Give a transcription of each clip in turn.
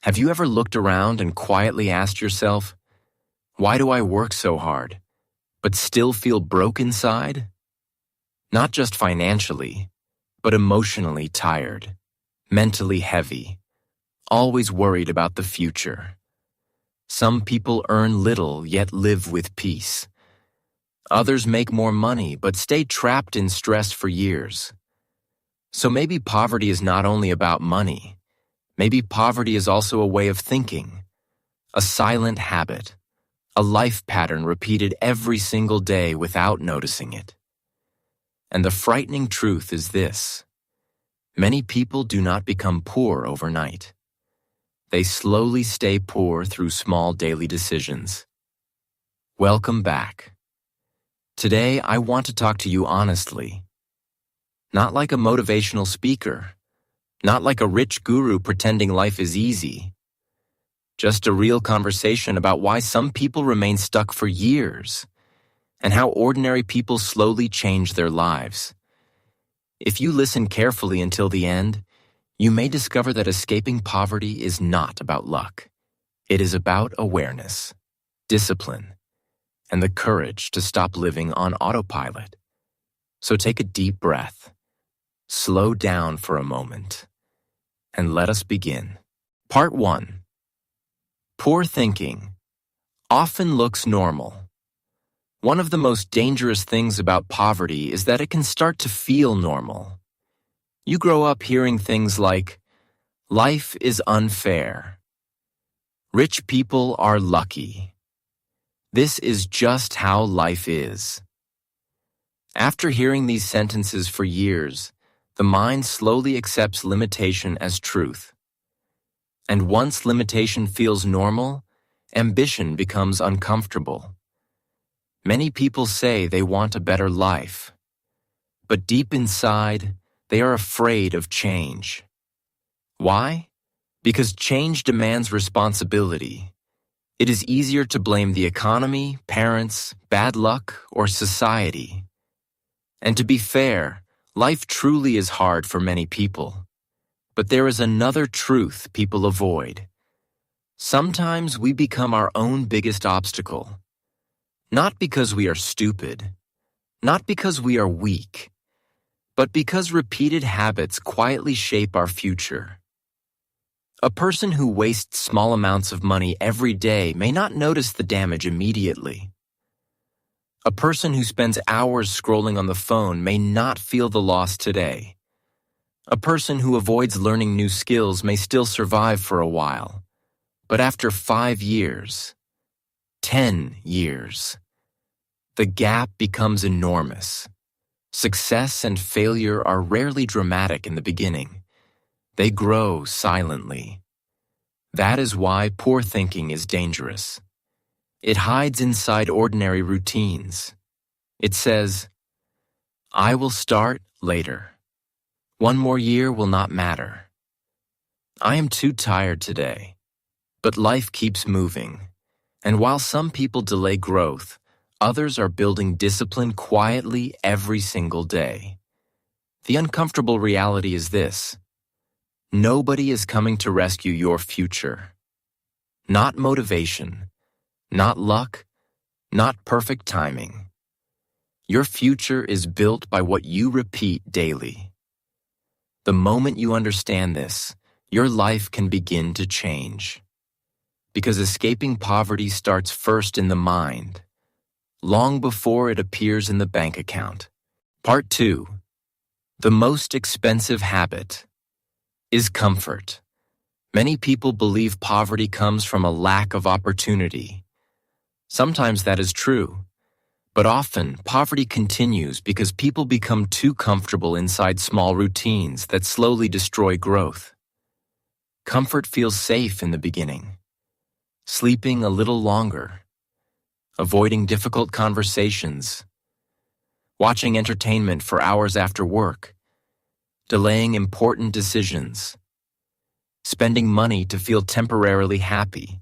Have you ever looked around and quietly asked yourself, why do I work so hard, but still feel broke inside? Not just financially, but emotionally tired, mentally heavy, always worried about the future. Some people earn little yet live with peace. Others make more money but stay trapped in stress for years. So maybe poverty is not only about money. Maybe poverty is also a way of thinking, a silent habit, a life pattern repeated every single day without noticing it. And the frightening truth is this: many people do not become poor overnight. They slowly stay poor through small daily decisions. Welcome back. Today, I want to talk to you honestly. Not like a motivational speaker, not like a rich guru pretending life is easy. Just a real conversation about why some people remain stuck for years and how ordinary people slowly change their lives. If you listen carefully until the end, you may discover that escaping poverty is not about luck. It is about awareness, discipline, and the courage to stop living on autopilot. So take a deep breath, slow down for a moment, and let us begin. Part 1. Poor thinking often looks normal. One of the most dangerous things about poverty is that it can start to feel normal. You grow up hearing things like, life is unfair. Rich people are lucky. This is just how life is. After hearing these sentences for years, the mind slowly accepts limitation as truth. And once limitation feels normal, ambition becomes uncomfortable. Many people say they want a better life, but deep inside, they are afraid of change. Why? Because change demands responsibility. It is easier to blame the economy, parents, bad luck, or society. And to be fair, life truly is hard for many people. But there is another truth people avoid. Sometimes we become our own biggest obstacle. Not because we are stupid, not because we are weak, but because repeated habits quietly shape our future. A person who wastes small amounts of money every day may not notice the damage immediately. A person who spends hours scrolling on the phone may not feel the loss today. A person who avoids learning new skills may still survive for a while, but after 5 years, 10 years, the gap becomes enormous. Success and failure are rarely dramatic in the beginning. They grow silently. That is why poor thinking is dangerous. It hides inside ordinary routines. It says, I will start later. 1 more year will not matter. I am too tired today. But life keeps moving. And while some people delay growth, others are building discipline quietly every single day. The uncomfortable reality is this: nobody is coming to rescue your future. Not motivation, not luck, not perfect timing. Your future is built by what you repeat daily. The moment you understand this, your life can begin to change. Because escaping poverty starts first in the mind, long before it appears in the bank account. Part 2. The most expensive habit is comfort. Many people believe poverty comes from a lack of opportunity. Sometimes that is true, but often poverty continues because people become too comfortable inside small routines that slowly destroy growth. Comfort feels safe in the beginning. Sleeping a little longer, avoiding difficult conversations, watching entertainment for hours after work, delaying important decisions, spending money to feel temporarily happy.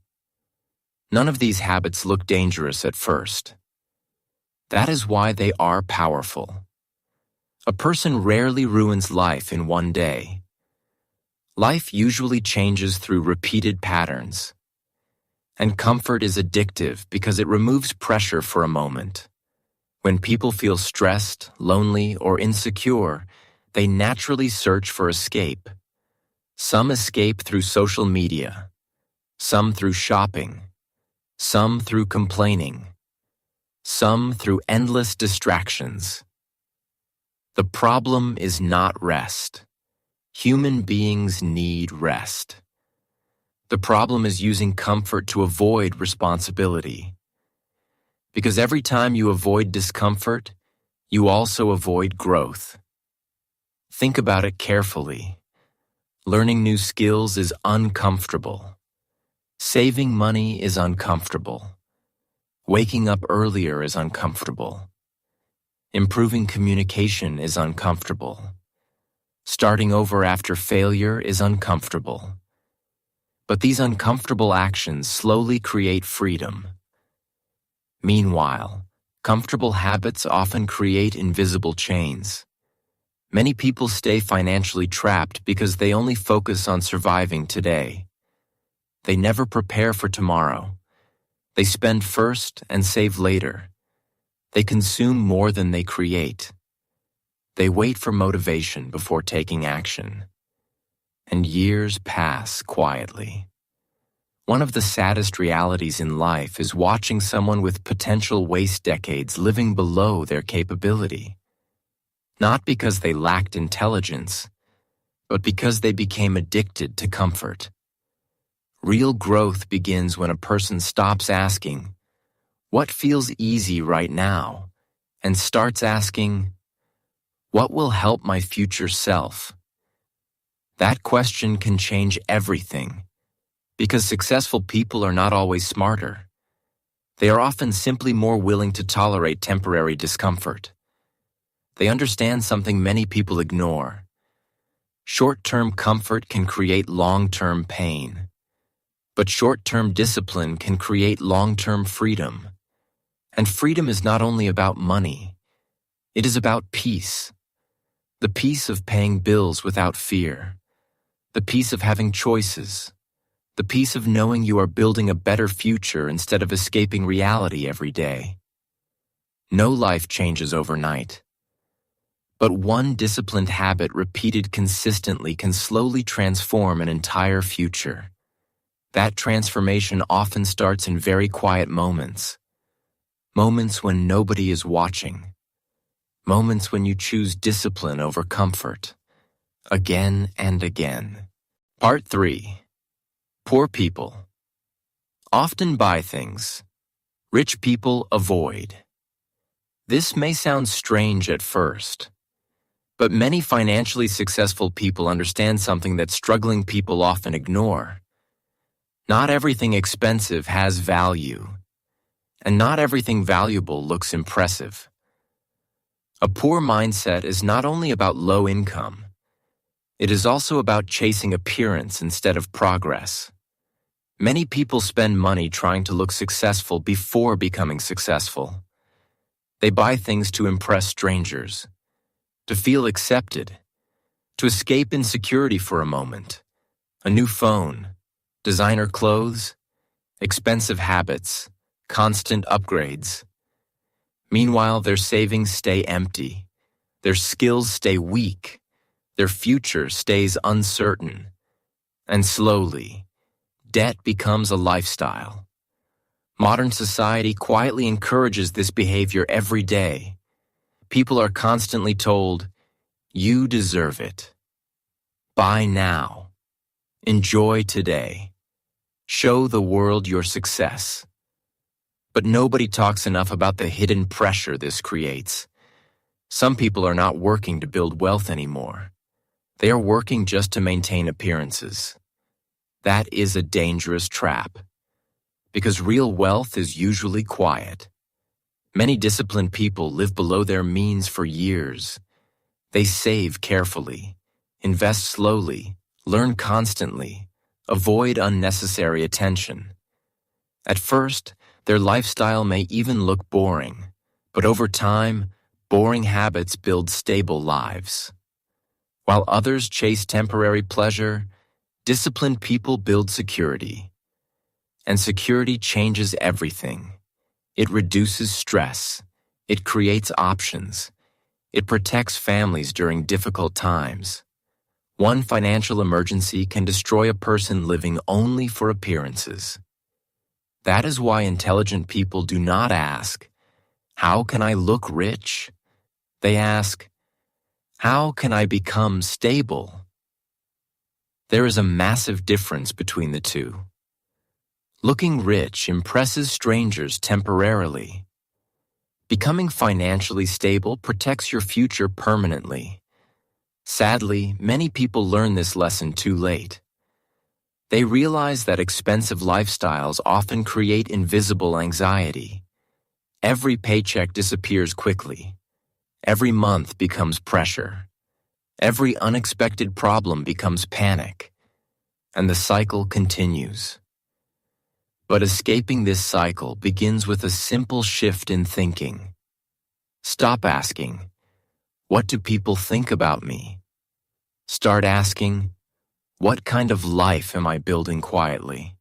None of these habits look dangerous at first. That is why they are powerful. A person rarely ruins life in one day. Life usually changes through repeated patterns, and comfort is addictive because it removes pressure for a moment. When people feel stressed, lonely, or insecure, they naturally search for escape. Some escape through social media, some through shopping, some through complaining, some through endless distractions. The problem is not rest. Human beings need rest. The problem is using comfort to avoid responsibility. Because every time you avoid discomfort, you also avoid growth. Think about it carefully. Learning new skills is uncomfortable. Saving money is uncomfortable. Waking up earlier is uncomfortable. Improving communication is uncomfortable. Starting over after failure is uncomfortable. But these uncomfortable actions slowly create freedom. Meanwhile, comfortable habits often create invisible chains. Many people stay financially trapped because they only focus on surviving today. They never prepare for tomorrow. They spend first and save later. They consume more than they create. They wait for motivation before taking action. And years pass quietly. One of the saddest realities in life is watching someone with potential waste decades living below their capability. Not because they lacked intelligence, but because they became addicted to comfort. Real growth begins when a person stops asking, "What feels easy right now?" and starts asking, "What will help my future self?" That question can change everything, because successful people are not always smarter. They are often simply more willing to tolerate temporary discomfort. They understand something many people ignore. Short-term comfort can create long-term pain. But short-term discipline can create long-term freedom. And freedom is not only about money. It is about peace. The peace of paying bills without fear. The peace of having choices. The peace of knowing you are building a better future instead of escaping reality every day. No life changes overnight. But one disciplined habit repeated consistently can slowly transform an entire future. That transformation often starts in very quiet moments. Moments when nobody is watching. Moments when you choose discipline over comfort. Again and again. Part 3. Poor people often buy things. Rich people avoid. This may sound strange at first, but many financially successful people understand something that struggling people often ignore. Not everything expensive has value, and not everything valuable looks impressive. A poor mindset is not only about low income, it is also about chasing appearance instead of progress. Many people spend money trying to look successful before becoming successful. They buy things to impress strangers, to feel accepted, to escape insecurity for a moment. A new phone, designer clothes, expensive habits, constant upgrades. Meanwhile, their savings stay empty, their skills stay weak, their future stays uncertain, and slowly, debt becomes a lifestyle. Modern society quietly encourages this behavior every day. People are constantly told, "You deserve it. Buy now. Enjoy today. Show the world your success." But nobody talks enough about the hidden pressure this creates. Some people are not working to build wealth anymore. They are working just to maintain appearances. That is a dangerous trap, because real wealth is usually quiet. Many disciplined people live below their means for years. They save carefully, invest slowly, learn constantly, avoid unnecessary attention. At first, their lifestyle may even look boring, but over time, boring habits build stable lives. While others chase temporary pleasure, Disciplined people build security, and security changes everything. It reduces stress. It creates options. It protects families during difficult times. One financial emergency can destroy a person living only for appearances. That is why intelligent people do not ask, "How can I look rich?" They ask, "How can I become stable?" There is a massive difference between the two. Looking rich impresses strangers temporarily. Becoming financially stable protects your future permanently. Sadly, many people learn this lesson too late. They realize that expensive lifestyles often create invisible anxiety. Every paycheck disappears quickly. Every month becomes pressure. Every unexpected problem becomes panic. And the cycle continues. But escaping this cycle begins with a simple shift in thinking. Stop asking, "What do people think about me?" Start asking, "What kind of life am I building quietly?"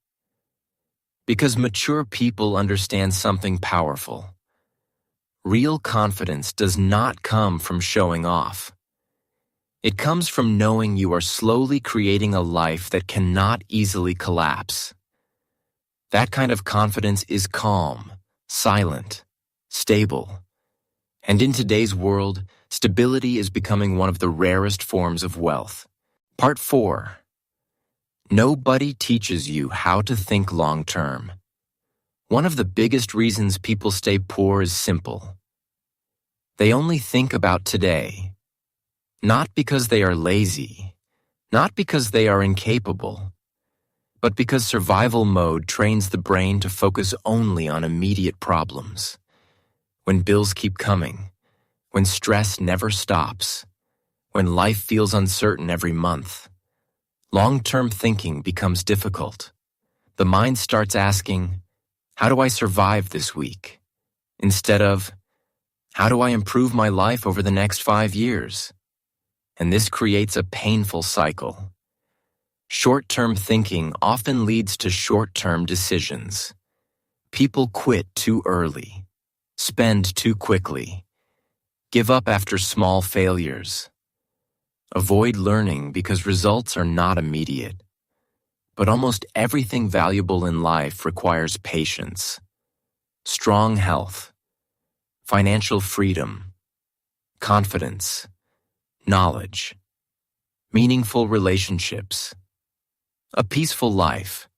Because mature people understand something powerful. Real confidence does not come from showing off. It comes from knowing you are slowly creating a life that cannot easily collapse. That kind of confidence is calm, silent, stable. And in today's world, stability is becoming one of the rarest forms of wealth. Part 4. Nobody teaches you how to think long-term. One of the biggest reasons people stay poor is simple. They only think about today. Not because they are lazy, not because they are incapable, but because survival mode trains the brain to focus only on immediate problems. When bills keep coming, when stress never stops, when life feels uncertain every month, long-term thinking becomes difficult. The mind starts asking, "How do I survive this week?" instead of, "How do I improve my life over the next 5 years?" And this creates a painful cycle. Short-term thinking often leads to short-term decisions. People quit too early, spend too quickly, give up after small failures. Avoid learning because results are not immediate. But almost everything valuable in life requires patience, strong health, financial freedom, confidence, knowledge, meaningful relationships, a peaceful life.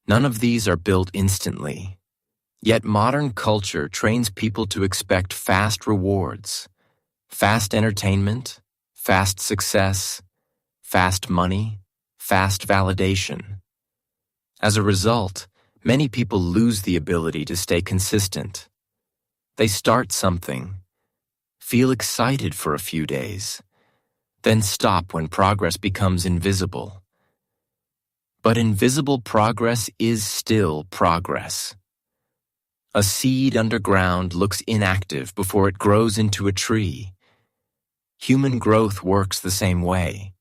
None of these are built instantly. Yet modern culture trains people to expect fast rewards, fast entertainment, fast success, fast money, fast validation. As a result, many people lose the ability to stay consistent. They start something, feel excited for a few days, then stop when progress becomes invisible. But invisible progress is still progress. A seed underground looks inactive before it grows into a tree. Human growth works the same way.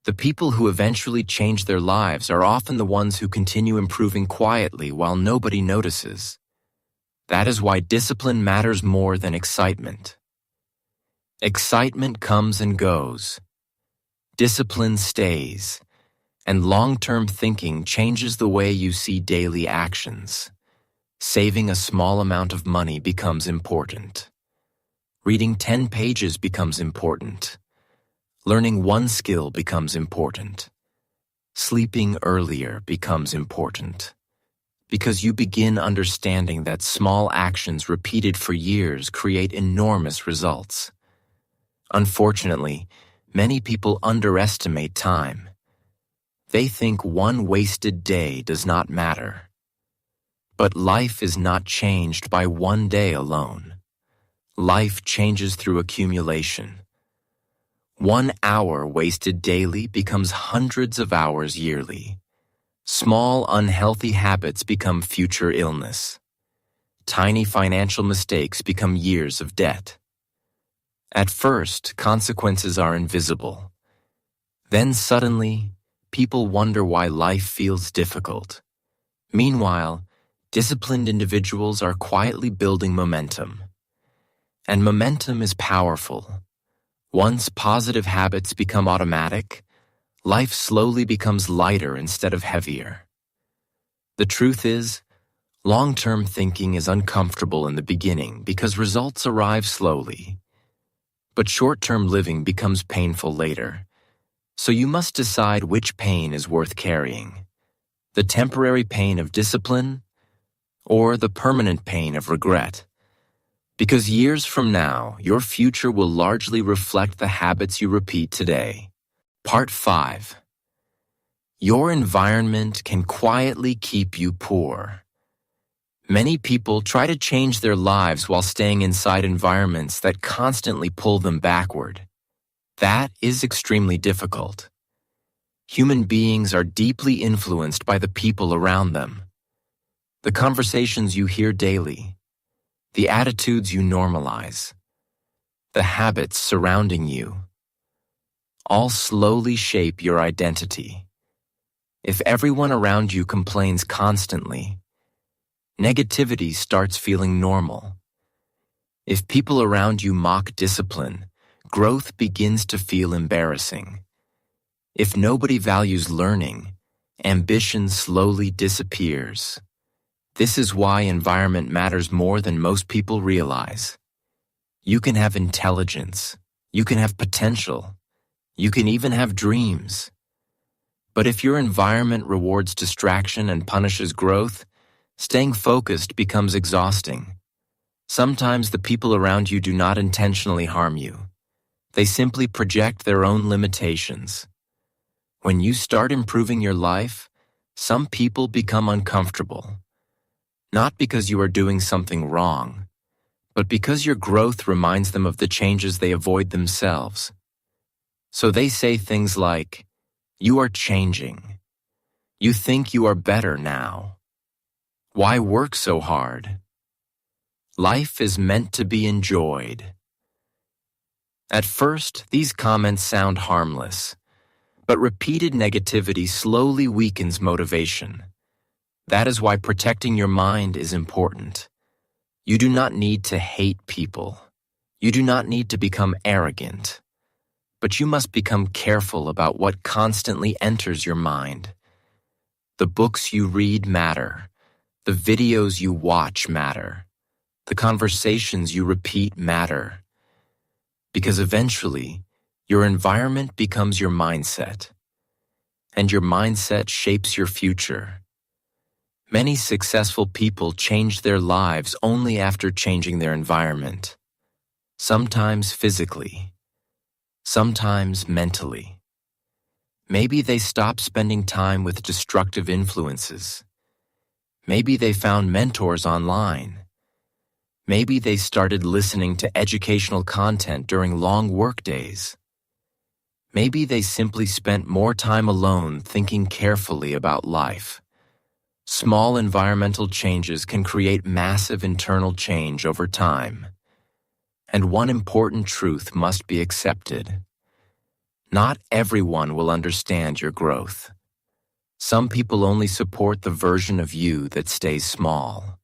The people who eventually change their lives are often the ones who continue improving quietly while nobody notices. That is why discipline matters more than excitement. Excitement comes and goes. Discipline stays. And long-term thinking changes the way you see daily actions. Saving a small amount of money becomes important. Reading 10 pages becomes important. Learning one skill becomes important. Sleeping earlier becomes important. Because you begin understanding that small actions repeated for years create enormous results. Unfortunately, many people underestimate time. They think one wasted day does not matter. But life is not changed by one day alone. Life changes through accumulation. 1 hour wasted daily becomes hundreds of hours yearly. Small, unhealthy habits become future illness. Tiny financial mistakes become years of debt. At first, consequences are invisible. Then suddenly, people wonder why life feels difficult. Meanwhile, disciplined individuals are quietly building momentum. And momentum is powerful. Once positive habits become automatic, life slowly becomes lighter instead of heavier. The truth is, long-term thinking is uncomfortable in the beginning because results arrive slowly. But short-term living becomes painful later. So you must decide which pain is worth carrying: the temporary pain of discipline or the permanent pain of regret. Because years from now, your future will largely reflect the habits you repeat today. Part 5. Your environment can quietly keep you poor. Many people try to change their lives while staying inside environments that constantly pull them backward. That is extremely difficult. Human beings are deeply influenced by the people around them. The conversations you hear daily, the attitudes you normalize, the habits surrounding you, all slowly shape your identity. If everyone around you complains constantly, negativity starts feeling normal. If people around you mock discipline, growth begins to feel embarrassing. If nobody values learning, ambition slowly disappears. This is why environment matters more than most people realize. You can have intelligence, you can have potential, you can even have dreams. But if your environment rewards distraction and punishes growth, staying focused becomes exhausting. Sometimes the people around you do not intentionally harm you. They simply project their own limitations. When you start improving your life, some people become uncomfortable. Not because you are doing something wrong, but because your growth reminds them of the changes they avoid themselves. So they say things like, "You are changing. You think you are better now. Why work so hard? Life is meant to be enjoyed." At first, these comments sound harmless, but repeated negativity slowly weakens motivation. That is why protecting your mind is important. You do not need to hate people. You do not need to become arrogant. But you must become careful about what constantly enters your mind. The books you read matter. The videos you watch matter. The conversations you repeat matter. Because eventually, your environment becomes your mindset. And your mindset shapes your future. Many successful people changed their lives only after changing their environment. Sometimes physically, sometimes mentally. Maybe they stopped spending time with destructive influences. Maybe they found mentors online. Maybe they started listening to educational content during long workdays. Maybe they simply spent more time alone thinking carefully about life. Small environmental changes can create massive internal change over time. And one important truth must be accepted. Not everyone will understand your growth. Some people only support the version of you that stays small.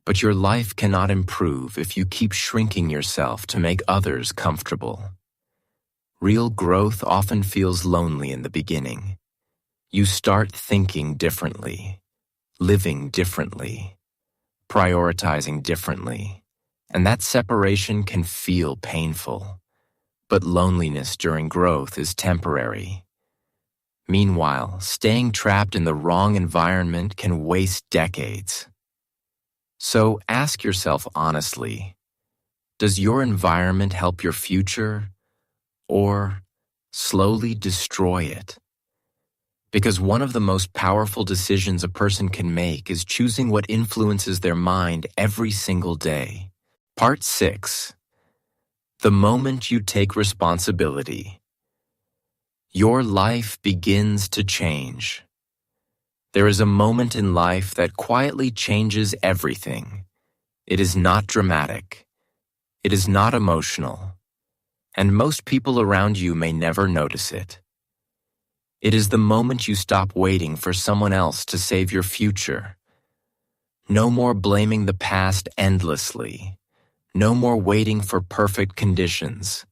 But your life cannot improve if you keep shrinking yourself to make others comfortable. Real growth often feels lonely in the beginning. You start thinking differently, living differently, prioritizing differently, and that separation can feel painful. But loneliness during growth is temporary. Meanwhile, staying trapped in the wrong environment can waste decades. So ask yourself honestly, does your environment help your future or slowly destroy it? Because one of the most powerful decisions a person can make is choosing what influences their mind every single day. Part 6. The moment you take responsibility, your life begins to change. There is a moment in life that quietly changes everything. It is not dramatic. It is not emotional. And most people around you may never notice it. It is the moment you stop waiting for someone else to save your future. No more blaming the past endlessly. No more waiting for perfect conditions.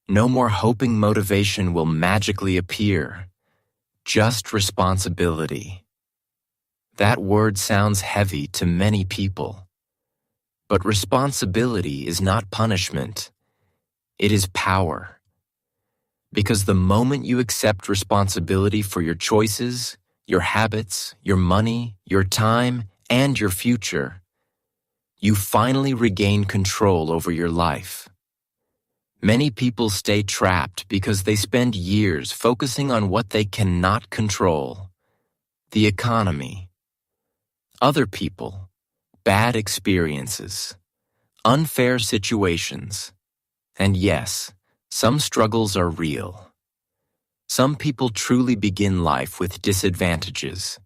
No more hoping motivation will magically appear. Just responsibility. That word sounds heavy to many people. But responsibility is not punishment. It is power. Because the moment you accept responsibility for your choices, your habits, your money, your time, and your future, you finally regain control over your life. Many people stay trapped because they spend years focusing on what they cannot control: the economy, other people, bad experiences, unfair situations. And yes, some struggles are real. Some people truly begin life with disadvantages.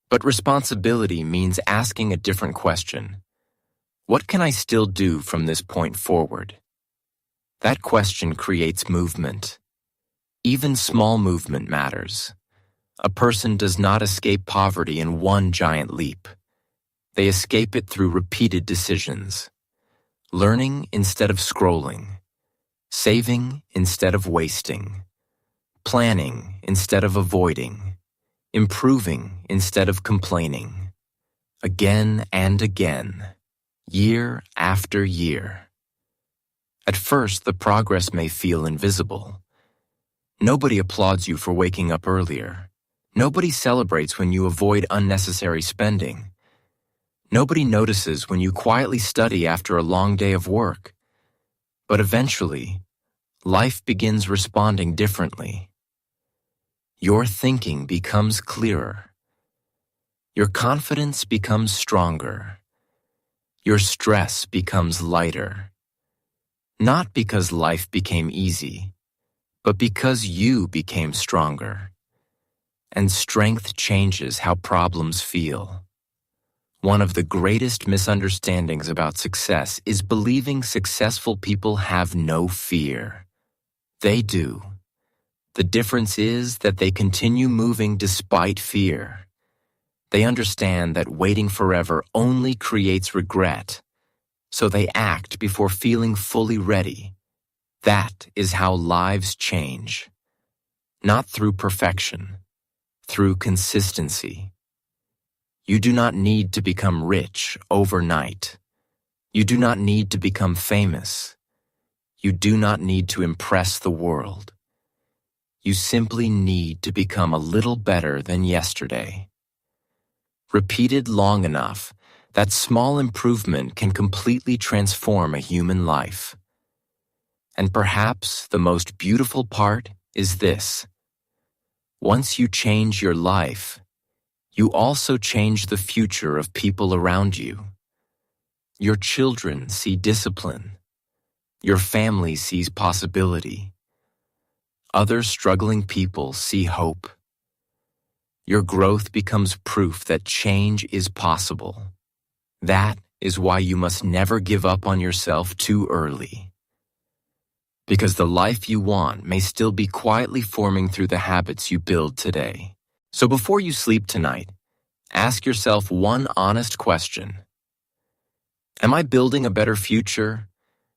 But responsibility means asking a different question. What can I still do from this point forward? That question creates movement. Even small movement matters. A person does not escape poverty in one giant leap. They escape it through repeated decisions. Learning instead of scrolling. Saving instead of wasting. Planning instead of avoiding. Improving instead of complaining. Again and again. Year after year. At first, the progress may feel invisible. Nobody applauds you for waking up earlier. Nobody celebrates when you avoid unnecessary spending. Nobody notices when you quietly study after a long day of work. But eventually, life begins responding differently. Your thinking becomes clearer. Your confidence becomes stronger. Your stress becomes lighter. Not because life became easy, but because you became stronger. And strength changes how problems feel. One of the greatest misunderstandings about success is believing successful people have no fear. They do. The difference is that they continue moving despite fear. They understand that waiting forever only creates regret, so they act before feeling fully ready. That is how lives change. Not through perfection, through consistency. You do not need to become rich overnight. You do not need to become famous. You do not need to impress the world. You simply need to become a little better than yesterday. Repeated long enough, that small improvement can completely transform a human life. And perhaps the most beautiful part is this. Once you change your life, you also change the future of people around you. Your children see discipline. Your family sees possibility. Other struggling people see hope. Your growth becomes proof that change is possible. That is why you must never give up on yourself too early. Because the life you want may still be quietly forming through the habits you build today. So before you sleep tonight, ask yourself one honest question. Am I building a better future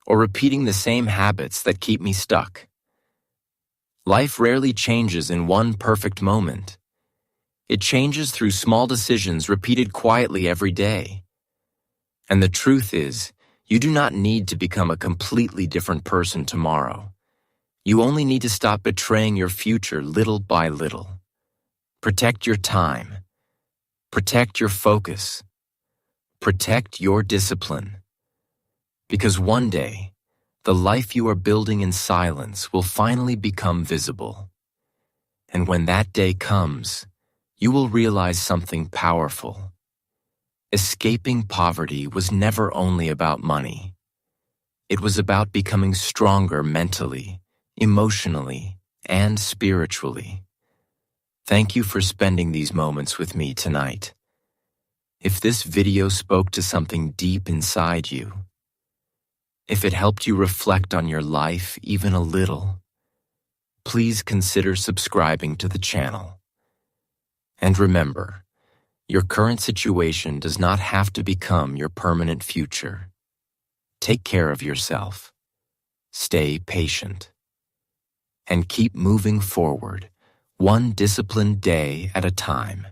or repeating the same habits that keep me stuck? Life rarely changes in one perfect moment. It changes through small decisions repeated quietly every day. And the truth is, you do not need to become a completely different person tomorrow. You only need to stop betraying your future little by little. Protect your time. Protect your focus. Protect your discipline. Because one day, the life you are building in silence will finally become visible. And when that day comes, you will realize something powerful. Escaping poverty was never only about money. It was about becoming stronger mentally, emotionally, and spiritually. Thank you for spending these moments with me tonight. If this video spoke to something deep inside you, if it helped you reflect on your life even a little, please consider subscribing to the channel. And remember, your current situation does not have to become your permanent future. Take care of yourself. Stay patient. And keep moving forward, one disciplined day at a time.